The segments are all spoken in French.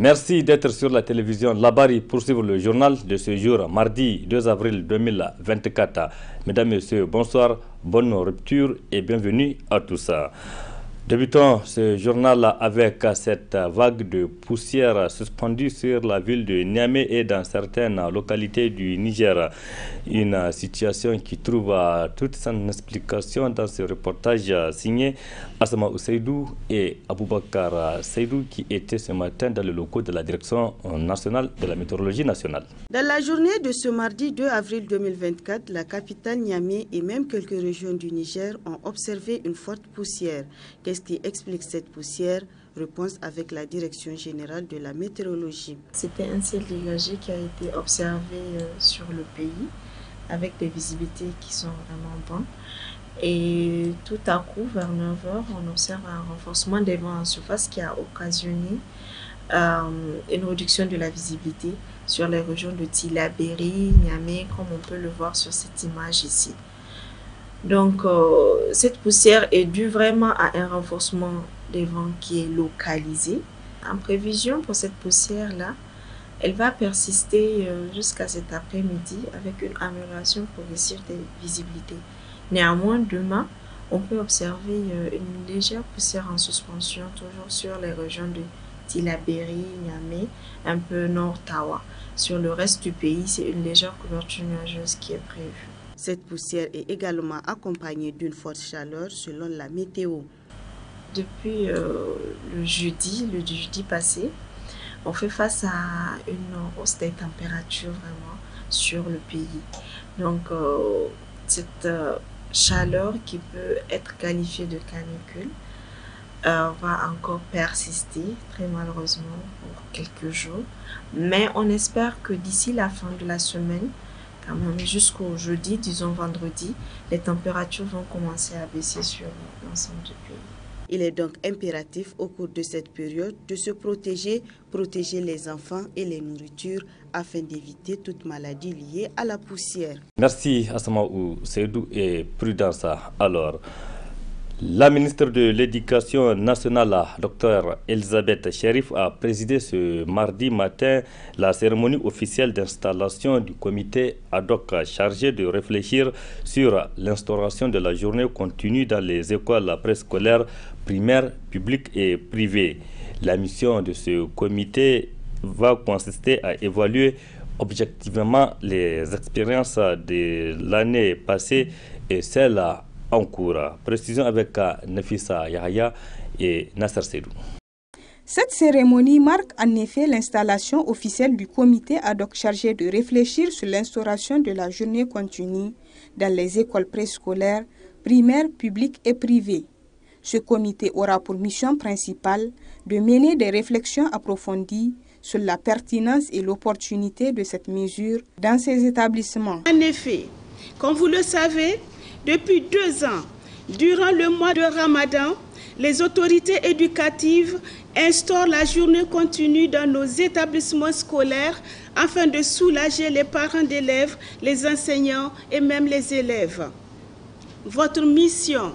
Merci d'être sur la télévision Labari pour suivre le journal de ce jour, mardi 2 avril 2024. Mesdames et messieurs, bonsoir, bonne rupture et bienvenue à tous. Débutons ce journal avec cette vague de poussière suspendue sur la ville de Niamey et dans certaines localités du Niger. Une situation qui trouve toute son explication dans ce reportage signé Asma Seydou et Aboubakar Seydou qui étaient ce matin dans le locaux de la Direction nationale de la météorologie nationale. Dans la journée de ce mardi 2 avril 2024, la capitale Niamey et même quelques régions du Niger ont observé une forte poussière. Qu'est-ce qui explique cette poussière? Réponse avec la Direction générale de la météorologie. C'était un ciel dégagé qui a été observé sur le pays avec des visibilités qui sont vraiment bonnes. Et tout à coup, vers 9h, on observe un renforcement des vents en surface qui a occasionné une réduction de la visibilité sur les régions de Tillabéri, Niamey, comme on peut le voir sur cette image ici. Donc, cette poussière est due vraiment à un renforcement des vents qui est localisé. En prévision pour cette poussière-là, elle va persister jusqu'à cet après-midi avec une amélioration progressive des visibilités. Néanmoins, demain, on peut observer une légère poussière en suspension, toujours sur les régions de Tillabéri, Niamey, un peu nord Tawa. Sur le reste du pays, c'est une légère couverture nuageuse qui est prévue. Cette poussière est également accompagnée d'une forte chaleur selon la météo. Depuis le jeudi passé, on fait face à une hausse des températures vraiment sur le pays. Donc, cette chaleur qui peut être qualifiée de canicule va encore persister très malheureusement pour quelques jours. Mais on espère que d'ici la fin de la semaine, quand même jusqu'au jeudi, disons vendredi, les températures vont commencer à baisser sur l'ensemble du pays. Il est donc impératif au cours de cette période de se protéger les enfants et les nourritures afin d'éviter toute maladie liée à la poussière. Merci Asmaou Seydou et Prudence. Alors, la ministre de l'Éducation nationale, Dr Elisabeth Cherif, a présidé ce mardi matin la cérémonie officielle d'installation du comité ad hoc chargé de réfléchir sur l'instauration de la journée continue dans les écoles préscolaires primaires, publiques et privées. La mission de ce comité va consister à évaluer objectivement les expériences de l'année passée et celles en cours. Précision avec Nafisa Yahya et Nasser Seydou. Cette cérémonie marque en effet l'installation officielle du comité ad hoc chargé de réfléchir sur l'instauration de la journée continue dans les écoles préscolaires, primaires, publiques et privées. Ce comité aura pour mission principale de mener des réflexions approfondies sur la pertinence et l'opportunité de cette mesure dans ces établissements. En effet, comme vous le savez, depuis 2 ans, durant le mois de Ramadan, les autorités éducatives instaurent la journée continue dans nos établissements scolaires afin de soulager les parents d'élèves, les enseignants et même les élèves. Votre mission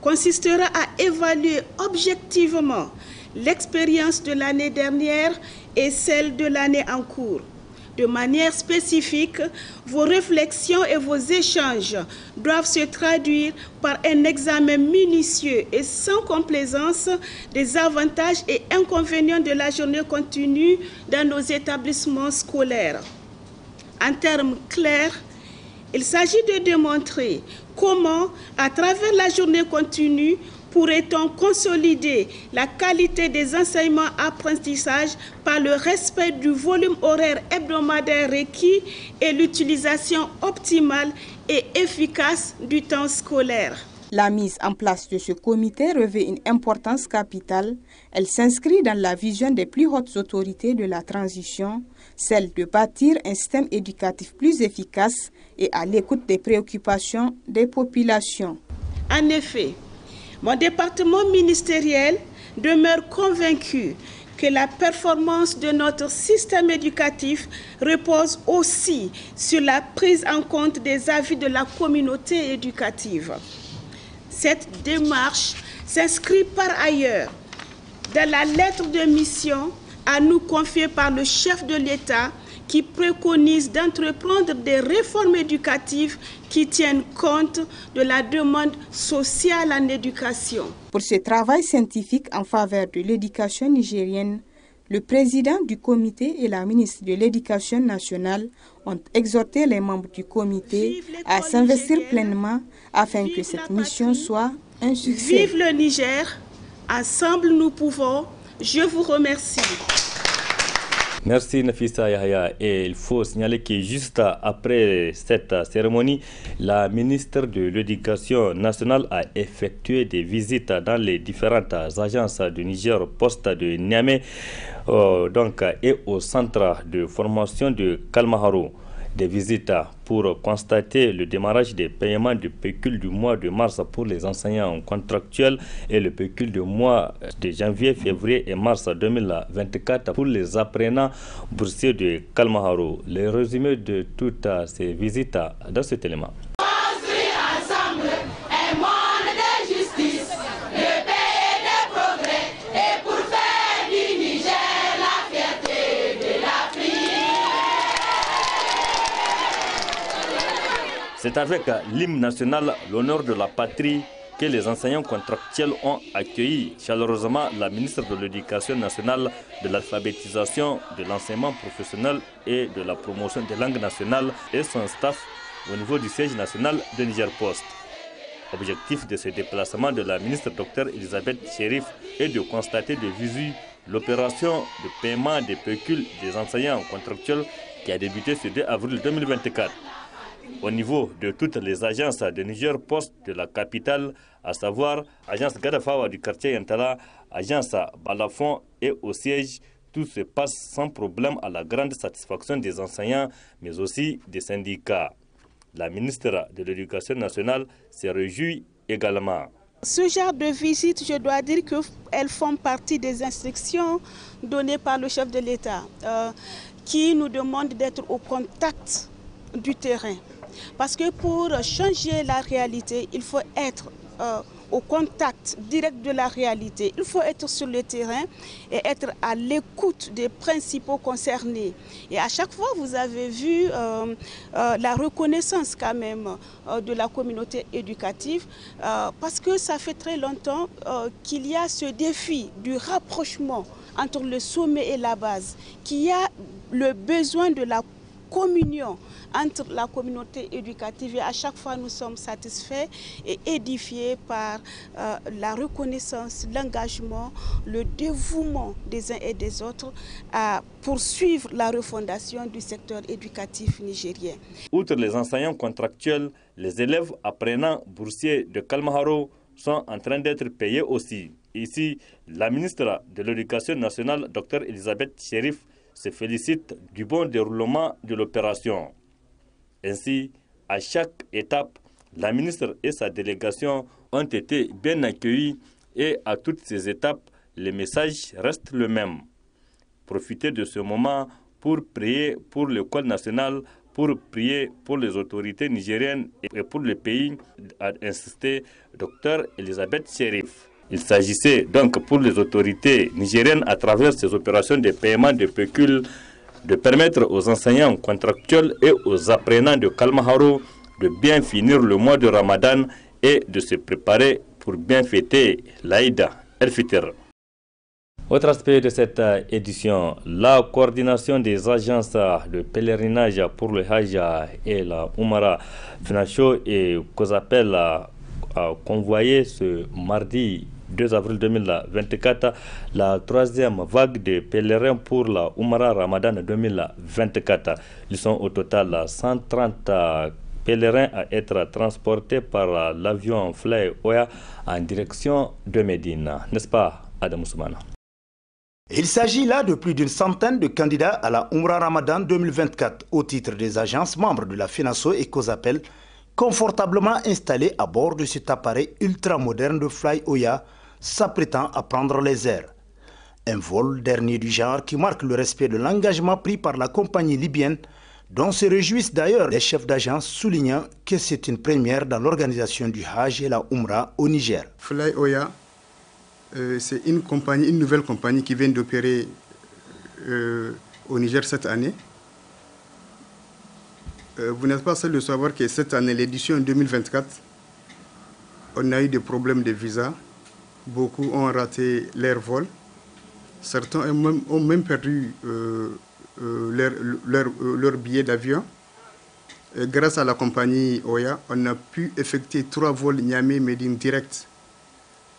consistera à évaluer objectivement l'expérience de l'année dernière et celle de l'année en cours. De manière spécifique, vos réflexions et vos échanges doivent se traduire par un examen minutieux et sans complaisance des avantages et inconvénients de la journée continue dans nos établissements scolaires. En termes clairs, il s'agit de démontrer comment, à travers la journée continue, pourrait-on consolider la qualité des enseignements-apprentissages par le respect du volume horaire hebdomadaire requis et l'utilisation optimale et efficace du temps scolaire. La mise en place de ce comité revêt une importance capitale. Elle s'inscrit dans la vision des plus hautes autorités de la transition, celle de bâtir un système éducatif plus efficace et à l'écoute des préoccupations des populations. En effet, mon département ministériel demeure convaincu que la performance de notre système éducatif repose aussi sur la prise en compte des avis de la communauté éducative. Cette démarche s'inscrit par ailleurs dans la lettre de mission à nous confiée par le chef de l'État qui préconise d'entreprendre des réformes éducatives qui tiennent compte de la demande sociale en éducation. Pour ce travail scientifique en faveur de l'éducation nigérienne, le président du comité et la ministre de l'Éducation nationale ont exhorté les membres du comité à s'investir pleinement afin que cette mission soit un succès. Vive le Niger, ensemble nous pouvons. Je vous remercie. Merci Nafissa Yahya. Et il faut signaler que juste après cette cérémonie, la ministre de l'Éducation nationale a effectué des visites dans les différentes agences du Niger Post de Niamey et au centre de formation de Kalmaharo. Des visites pour constater le démarrage des paiements de pécule du mois de mars pour les enseignants contractuels et le pécule du mois de janvier, février et mars 2024 pour les apprenants boursiers de Kalmaharo. Le résumé de toutes ces visites dans cet élément. C'est avec l'hymne national, l'honneur de la patrie, que les enseignants contractuels ont accueilli chaleureusement la ministre de l'Éducation nationale, de l'alphabétisation, de l'enseignement professionnel et de la promotion des langues nationales et son staff au niveau du siège national de Niger Post. Objectif de ce déplacement de la ministre Dr Elisabeth Chérif est de constater de visu l'opération de paiement des pécules des enseignants contractuels qui a débuté ce 2 avril 2024. Au niveau de toutes les agences de Niger Post de la capitale, à savoir agence Gadafawa du quartier Yantala, agence Balafon et au siège, tout se passe sans problème à la grande satisfaction des enseignants, mais aussi des syndicats. La ministre de l'Éducation nationale se réjouit également. Ce genre de visite, je dois dire qu'elles font partie des instructions données par le chef de l'État, qui nous demande d'être au contact du terrain. Parce que pour changer la réalité, il faut être au contact direct de la réalité. Il faut être sur le terrain et être à l'écoute des principaux concernés. Et à chaque fois, vous avez vu la reconnaissance quand même de la communauté éducative parce que ça fait très longtemps qu'il y a ce défi du rapprochement entre le sommet et la base, qu'il y a le besoin de la communion entre la communauté éducative et à chaque fois nous sommes satisfaits et édifiés par la reconnaissance, l'engagement, le dévouement des uns et des autres à poursuivre la refondation du secteur éducatif nigérien. Outre les enseignants contractuels, les élèves apprenants boursiers de Kalmaharo sont en train d'être payés aussi. Ici, la ministre de l'Éducation nationale, Dr Elisabeth Chérif, se félicite du bon déroulement de l'opération. Ainsi, à chaque étape, la ministre et sa délégation ont été bien accueillis et à toutes ces étapes, le message reste le même. Profitez de ce moment pour prier pour l'école nationale, pour prier pour les autorités nigériennes et pour le pays, a insisté Dr Elisabeth Chérif. Il s'agissait donc pour les autorités nigériennes, à travers ces opérations de paiement de pécule, de permettre aux enseignants contractuels et aux apprenants de Kalmaharo de bien finir le mois de Ramadan et de se préparer pour bien fêter l'Aïd el-Fitr. Autre aspect de cette édition, la coordination des agences de pèlerinage pour le Hajj et la Oumara Finacho et Kozapel a convoyé ce mardi 2 avril 2024 la troisième vague de pèlerins pour la Oumara Ramadan 2024. Ils sont au total 130 pèlerins à être transportés par l'avion Fly Oya en direction de Médine. N'est-ce pas, Adam Ousmane? Il s'agit là de plus d'une centaine de candidats à la Umrah Ramadan 2024 au titre des agences membres de la FENASO et COSAPEL, confortablement installés à bord de cet appareil ultramoderne de Fly Oya, s'apprêtant à prendre les airs. Un vol dernier du genre qui marque le respect de l'engagement pris par la compagnie libyenne, dont se réjouissent d'ailleurs les chefs d'agence, soulignant que c'est une première dans l'organisation du Hajj et la Umrah au Niger. Fly Oya, c'est une nouvelle compagnie qui vient d'opérer au Niger cette année. Vous n'êtes pas seul de savoir que cette année, l'édition 2024, on a eu des problèmes de visa. Beaucoup ont raté leur vol. Certains ont même perdu leur billet d'avion. Grâce à la compagnie Oya, on a pu effectuer 3 vols Niamey-Médine direct.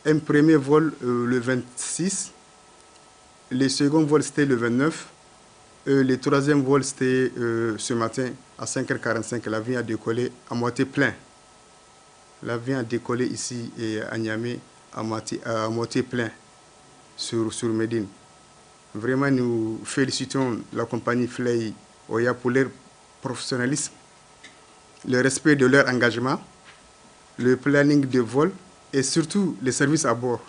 Un premier vol le 26, le second vol c'était le 29, le troisième vol c'était ce matin à 5h45. L'avion a décollé à moitié plein. L'avion a décollé ici et à Niamey à moitié plein sur Médine. Vraiment, nous félicitons la compagnie Fly Oya pour leur professionnalisme, le respect de leur engagement, le planning de vol et surtout le service à bord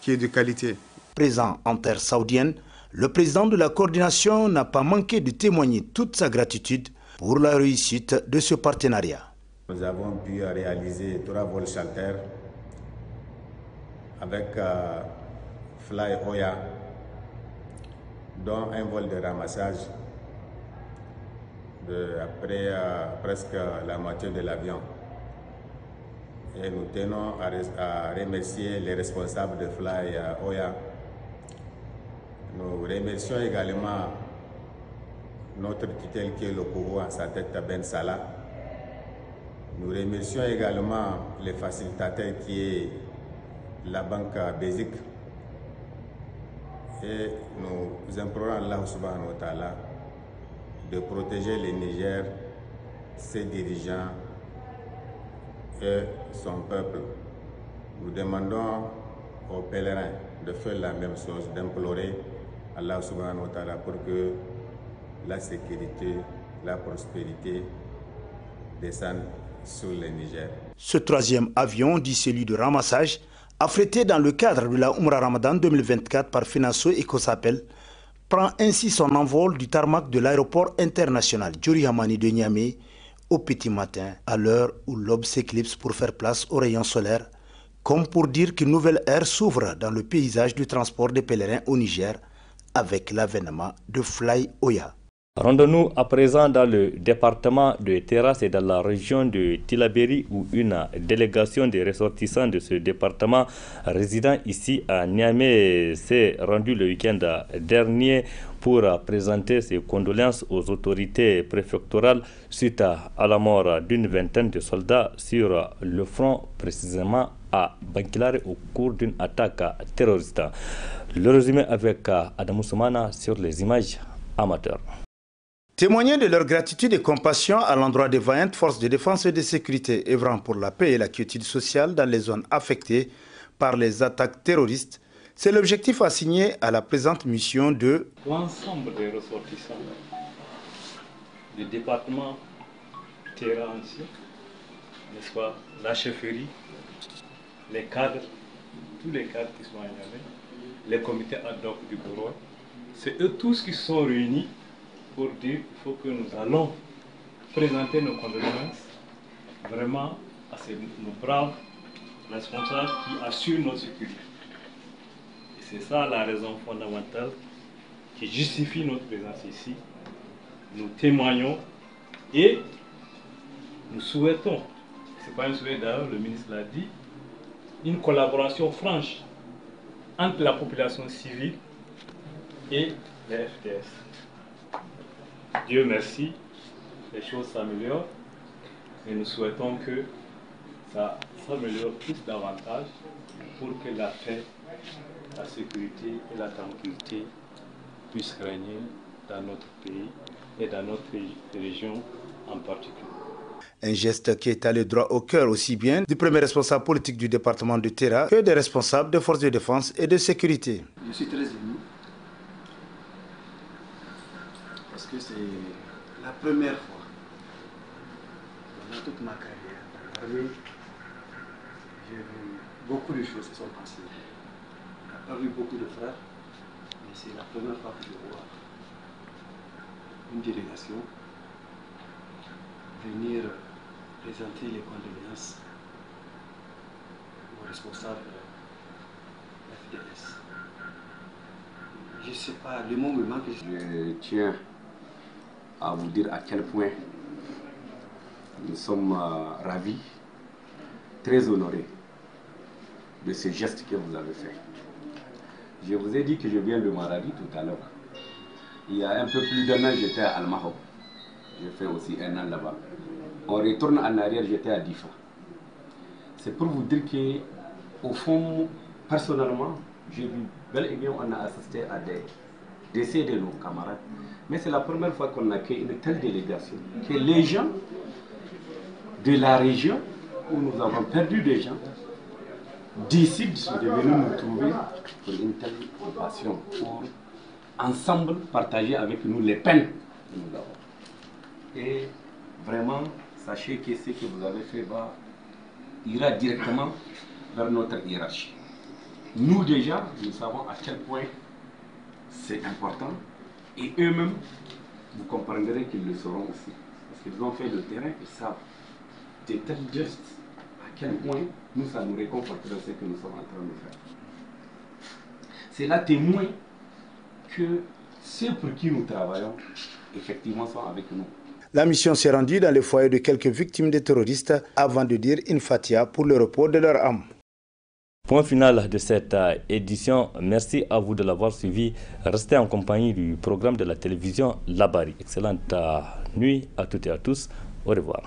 qui est de qualité. Présent en terre saoudienne, le président de la coordination n'a pas manqué de témoigner toute sa gratitude pour la réussite de ce partenariat. Nous avons pu réaliser 3 vols charter avec Fly Oya, dont un vol de ramassage après presque la moitié de l'avion. Et nous tenons à remercier les responsables de Fly Oya. Nous remercions également notre tutelle qui est le Kourou en sa tête Ben Salah. Nous remercions également les facilitateurs qui est la banque Bézik. Et nous implorons Allah subhanahu wa ta'ala de protéger le Niger, ses dirigeants et son peuple. Nous demandons aux pèlerins de faire la même chose, d'implorer Allah subhanahu wa ta'ala pour que la sécurité, la prospérité descendent sur le Niger. Ce troisième avion, dit celui de ramassage, affrété dans le cadre de la Umrah Ramadan 2024 par FENASO et COSAPEL, prend ainsi son envol du tarmac de l'aéroport international Djori Hamani de Niamey au petit matin, à l'heure où l'aube s'éclipse pour faire place aux rayons solaires, comme pour dire qu'une nouvelle ère s'ouvre dans le paysage du transport des pèlerins au Niger avec l'avènement de Fly Oya. Rendons-nous à présent dans le département de Terrasse et dans la région de Tillabéri où une délégation des ressortissants de ce département résidant ici à Niamey s'est rendue le week-end dernier pour présenter ses condoléances aux autorités préfectorales suite à la mort d'une vingtaine de soldats sur le front, précisément à Bankilare au cours d'une attaque terroriste. Le résumé avec Adam Soumana sur les images amateurs. Témoigner de leur gratitude et compassion à l'endroit des vaillantes forces de défense et de sécurité œuvrant pour la paix et la quiétude sociale dans les zones affectées par les attaques terroristes, c'est l'objectif assigné à la présente mission de l'ensemble des ressortissants du département Terra entier, n'est-ce pas, la chefferie, les cadres, tous les cadres qui sont à Niamey, les comités ad hoc du bureau, c'est eux tous qui sont réunis pour dire qu'il faut que nous allons présenter nos condoléances vraiment à nos braves responsables qui assurent notre sécurité. Et c'est ça la raison fondamentale qui justifie notre présence ici. Nous témoignons et nous souhaitons, c'est pas un souhait d'ailleurs, le ministre l'a dit, une collaboration franche entre la population civile et les FDS. Dieu merci, les choses s'améliorent et nous souhaitons que ça s'améliore plus davantage pour que la paix, la sécurité et la tranquillité puissent régner dans notre pays et dans notre région en particulier. Un geste qui est allé droit au cœur aussi bien du premier responsable politique du département de Terra que des responsables des forces de défense et de sécurité. Je suis très ému parce que c'est la première fois dans toute ma carrière dans l'armée, j'ai vu beaucoup de choses qui sont passées. On n'a pas vu beaucoup de frères, mais c'est la première fois que je vois une délégation venir présenter les condoléances aux responsables FDS. Je ne sais pas, le mot me manque. Je tiens à vous dire à quel point nous sommes ravis, très honorés de ce geste que vous avez fait. Je vous ai dit que je viens de Maradi tout à l'heure. Il y a un peu plus d'un an, j'étais à Almaho. J'ai fait aussi un an là-bas. On retourne en arrière, j'étais à Difa. C'est pour vous dire que, au fond, personnellement, j'ai vu bel et bien on a assisté à des décès de nos camarades. Mais c'est la première fois qu'on accueille une telle délégation, que les gens de la région où nous avons perdu des gens décident de venir nous trouver pour une telle compassion, pour ensemble partager avec nous les peines que nous avons. Et vraiment, sachez que ce que vous avez fait ira directement vers notre hiérarchie. Nous déjà, nous savons à quel point c'est important et eux-mêmes, vous comprendrez qu'ils le sauront aussi. Parce qu'ils ont fait le terrain, ils savent de tels gestes, à quel point nous, ça nous réconforte dans ce que nous sommes en train de faire. C'est là témoin que ceux pour qui nous travaillons, effectivement, sont avec nous. La mission s'est rendue dans les foyers de quelques victimes des terroristes avant de dire une fatia pour le repos de leur âme. Point final de cette édition. Merci à vous de l'avoir suivi. Restez en compagnie du programme de la télévision Labari. Excellente nuit à toutes et à tous. Au revoir.